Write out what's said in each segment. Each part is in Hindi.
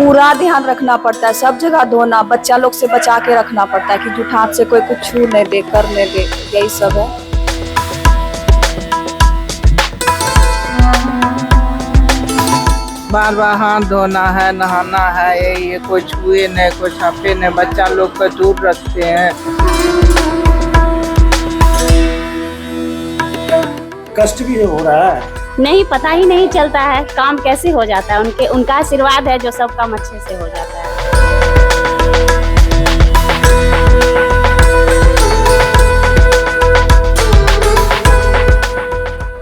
पूरा ध्यान रखना पड़ता है, सब जगह धोना, बच्चा लोग से बचा के रखना पड़ता है कि जूठा हाथ से कोई कुछ छू नहीं दे, कर नहीं दे, यही सब है। बार बार हाथ धोना है, नहाना है, ये कोई छुए नहीं, कोई छापे नहीं, बच्चा लोग को दूर रखते हैं। कष्ट भी हो रहा है, नहीं पता ही नहीं चलता है काम कैसे हो जाता है। उनका आशीर्वाद है जो सब काम अच्छे से हो जाता है।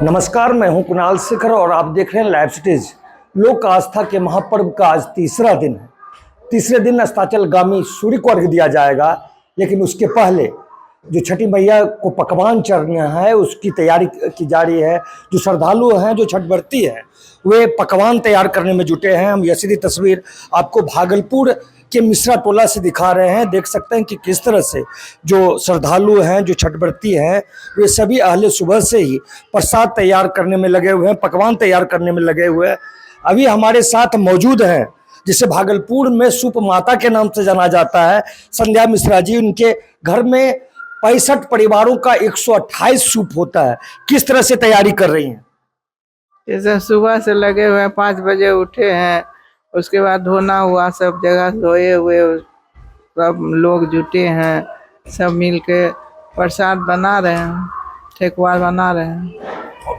नमस्कार, मैं हूं कुणाल शेखर और आप देख रहे हैं लाइव सिटीज। लोक आस्था के महापर्व का आज तीसरा दिन है। तीसरे दिन अस्ताचलगामी सूर्य को अर्घ्य दिया जाएगा, लेकिन उसके पहले जो छठी मैया को पकवान चढ़ना है उसकी तैयारी की जा रही है। जो श्रद्धालु हैं, जो छठ व्रती है, वे पकवान तैयार करने में जुटे हैं। हम यह सीधी तस्वीर आपको भागलपुर के मिश्रा टोला से दिखा रहे हैं। देख सकते हैं कि किस तरह से जो श्रद्धालु हैं, जो छठ व्रती हैं, वे सभी अहले सुबह से ही प्रसाद तैयार करने में लगे हुए हैं, पकवान तैयार करने में लगे हुए हैं। अभी हमारे साथ मौजूद हैं, जिसे भागलपुर में सूप माता के नाम से जाना जाता है, संध्या मिश्रा जी। उनके घर में 65 परिवारों का 128 सूप होता है। किस तरह से तैयारी कर रही हैं? जैसे सुबह से लगे हुए हैं, 5 बजे उठे हैं, उसके बाद धोना हुआ, सब जगह धोए हुए, सब लोग जुटे हैं, सब मिल के प्रसाद बना रहे हैं, ठेकुआ बना रहे हैं।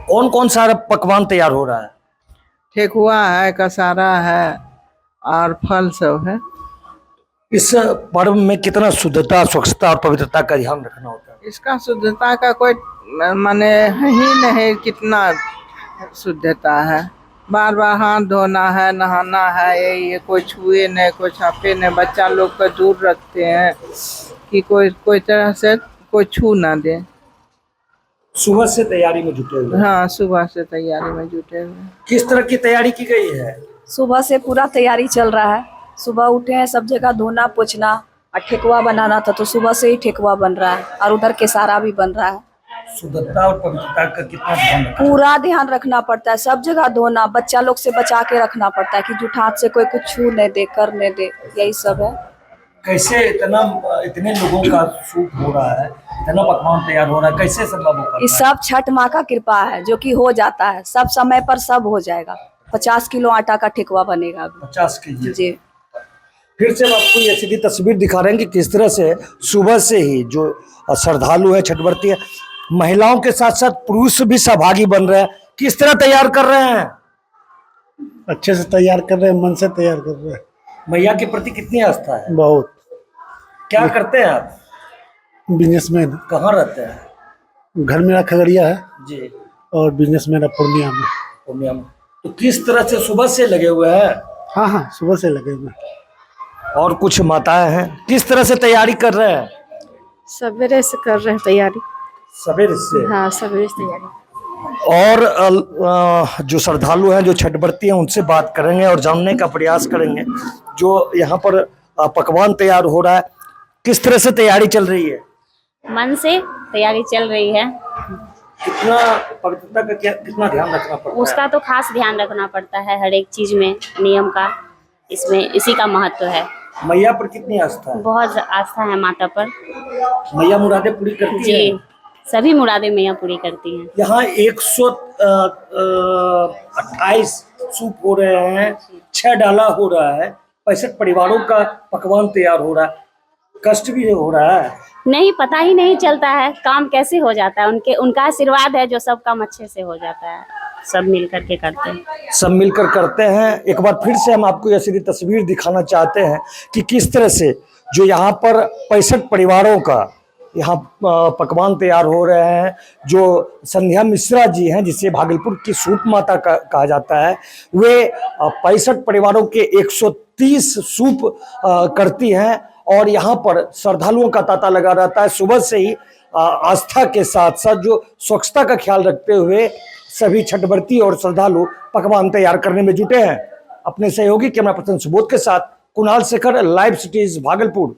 कौन कौन सा पकवान तैयार हो रहा है? ठेकुआ है, कसारा है और फल सब है। इस पर्व में कितना शुद्धता, स्वच्छता और पवित्रता का ध्यान रखना होता है? इसका शुद्धता का कोई माने है ही नहीं, कितना शुद्धता है। बार बार हाथ धोना है, नहाना है, ये कोई छुए नहीं, कोई छापे नहीं, बच्चा लोग को दूर रखते हैं कि कोई तरह से कोई छू ना दे। सुबह से तैयारी में जुटे हुए? हाँ, सुबह से तैयारी में जुटे हुए। किस तरह की तैयारी की गई है? सुबह से पूरा तैयारी चल रहा है। सुबह उठे हैं, सब जगह धोना पोछना और ठेकुआ बनाना था, तो सुबह से ही ठेकुआ बन रहा है और उधर केसारा भी बन रहा है। शुद्धता और पवित्रता का कितना ध्यान रखना? पूरा ध्यान रखना पड़ता है, सब जगह धोना, बच्चा लोग से बचा के रखना पड़ता है कि जूठा हाथ से कोई कुछ छू नहीं दे, कर नहीं दे, यही सब है। कैसे इतने लोगों का सूप हो रहा है, इतना पकवान तैयार हो रहा है, कैसे संभव होगा? ये सब छठ माँ का कृपा है, जो कि हो जाता है, सब समय पर सब हो जाएगा। 50 किलो आटा का ठेकुआ बनेगा अभी। 50 केजी? जी। फिर से हम आपको ये सीधी तस्वीर दिखा रहे हैं कि किस तरह से सुबह से ही जो श्रद्धालु है, छठ व्रती है, महिलाओं के साथ साथ पुरुष भी सहभागी बन रहे हैं। किस तरह तैयार कर रहे हैं? अच्छे से तैयार कर रहे हैं, मन से तैयार कर रहे हैं। मैया के प्रति कितनी आस्था है? बहुत। क्या करते हैं आप? बिजनेसमैन। कहाँ रहते हैं? घर मेरा खगड़िया है जी, और बिजनेसमैन है पूर्णिया में। पूर्णिया में। तो किस तरह से सुबह से लगे हुए हैं? हाँ हाँ, सुबह से लगे हुए। और कुछ माताएं हैं, किस तरह से तैयारी कर रहे हैं? सवेरे से कर रहे हैं तैयारी। सवेरे से? हाँ, सवेरे से तैयारी। और जो श्रद्धालु हैं, जो छठ व्रती हैं, उनसे बात करेंगे और जानने का प्रयास करेंगे जो यहाँ पर पकवान तैयार हो रहा है, किस तरह से तैयारी चल रही है? मन से तैयारी चल रही है। कितना पवित्रता का कितना ध्यान रखना पड़ता है? उसका तो खास ध्यान रखना पड़ता है, हर एक चीज में नियम का, इसमें इसी का महत्व है। मैया पर कितनी आस्था है? बहुत आस्था है माता पर। मैया मुरादें पूरी करती जी, है? सभी मुरादें मैया पूरी करती हैं। यहाँ 128 सूप हो रहे हैं, 6 डाला हो रहा है, 65 परिवारों का पकवान तैयार हो रहा है। कष्ट भी हो रहा है, नहीं पता ही नहीं चलता है काम कैसे हो जाता है। उनका आशीर्वाद है जो सब काम अच्छे से हो जाता है। सब मिल करके करते हैं। सब मिलकर करते हैं। एक बार फिर से हम आपको ये सीधी तस्वीर दिखाना चाहते हैं कि किस तरह से जो यहाँ पर 65 परिवारों का यहाँ पकवान तैयार हो रहे हैं। जो संध्या मिश्रा जी हैं, जिसे भागलपुर की सूप माता कहा जाता है, वे 65 परिवारों के 130 सूप करती हैं और यहाँ पर श्रद्धालुओं का तांता लगा रहता है। सुबह से ही आस्था के साथ साथ जो स्वच्छता का ख्याल रखते हुए सभी छठ व्रती और श्रद्धालु पकवान तैयार करने में जुटे हैं। अपने सहयोगी कैमरा पर्सन सुबोध के साथ कुणाल शेखर, लाइव सिटीज भागलपुर।